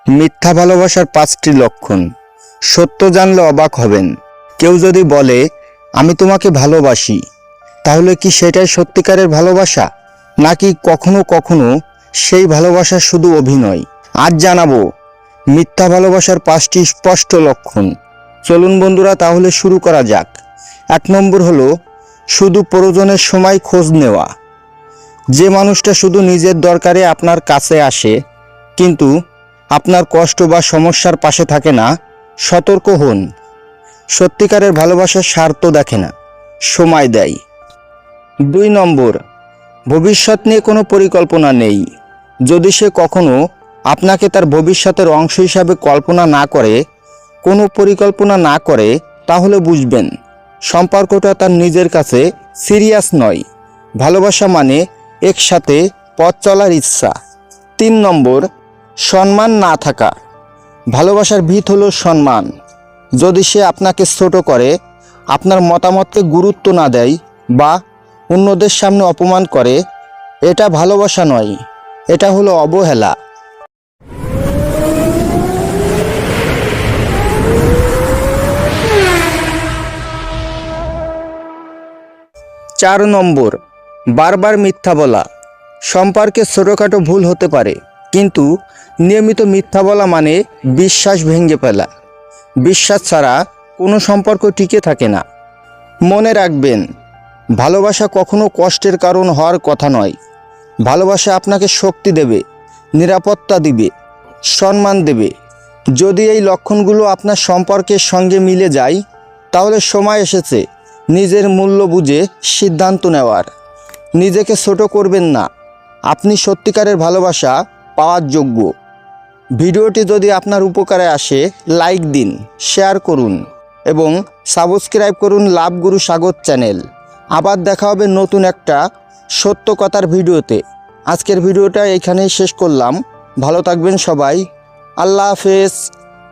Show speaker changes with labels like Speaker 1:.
Speaker 1: মিথ্যা ভালোবাসার 5টি লক্ষণ। সত্য জানলে অবাক হবেন। কেউ যদি বলে আমি তোমাকে ভালোবাসি, তাহলে কি সেটাই সত্যিকারের ভালোবাসা, নাকি কখনো কখনো সেই ভালোবাসা শুধু অভিনয়? আজ জানাবো মিথ্যা ভালোবাসার 5টি স্পষ্ট লক্ষণ। চলুন বন্ধুরা, তাহলে শুরু করা যাক। 1 নম্বর হলো শুধু প্রয়োজনের সময় খোঁজ নেওয়া। যে মানুষটা শুধু নিজের দরকারে আপনার কাছে আসে কিন্তু আপনার কষ্ট বা সমস্যার পাশে থাকে না, সতর্ক হন। সত্যিকারের ভালোবাসার স্বার্থ দেখে না, সময় দেয়। 2 নম্বর, ভবিষ্যৎ নিয়ে কোনো পরিকল্পনা নেই। যদি সে কখনো আপনাকে তার ভবিষ্যতের অংশ হিসাবে কল্পনা না করে, কোনো পরিকল্পনা না করে, তাহলে বুঝবেন সম্পর্কটা তার নিজের কাছে সিরিয়াস নয়। ভালোবাসা মানে একসাথে পথ চলার ইচ্ছা। 3 নম্বর, সম্মান না থাকা। ভালোবাসার ভিত হলো সম্মান। যদি সে আপনাকে ছোট করে, আপনার মতামতকে গুরুত্ব না দেয় বা অন্যদের সামনে অপমান করে, এটা ভালোবাসা নয়, এটা হলো অবহেলা। 4 নম্বর, বারবার মিথ্যা বলা। সম্পর্কে ছোটোখাটো ভুল হতে পারে, কিন্তু নিয়মিত মিথ্যা বলা মানে বিশ্বাস ভেঙে ফেলা। বিশ্বাস ছাড়া কোনো সম্পর্ক টিকে থাকে না। মনে রাখবেন, ভালোবাসা কখনো কষ্টের কারণ হওয়ার কথা নয়। ভালোবাসা আপনাকে শক্তি দেবে, নিরাপত্তা দিবে, সম্মান দেবে। যদি এই লক্ষণগুলো আপনার সম্পর্কের সঙ্গে মিলে যায়, তাহলে সময় এসেছে নিজের মূল্য বুঝে সিদ্ধান্ত নেওয়ার। নিজেকে ছোট করবেন না, আপনি সত্যিকারের ভালোবাসা পাওয়ার যোগ্য। ভিডিওটি যদি আপনার উপকারে আসে, লাইক দিন, শেয়ার করুন এবং সাবস্ক্রাইব করুন লাভ গুরু সাগর চ্যানেল। আবার দেখা হবে নতুন একটা সত্য কথার ভিডিওতে। আজকের ভিডিওটা এইখানেই শেষ করলাম। ভালো থাকবেন সবাই। আল্লাহ হাফেজ।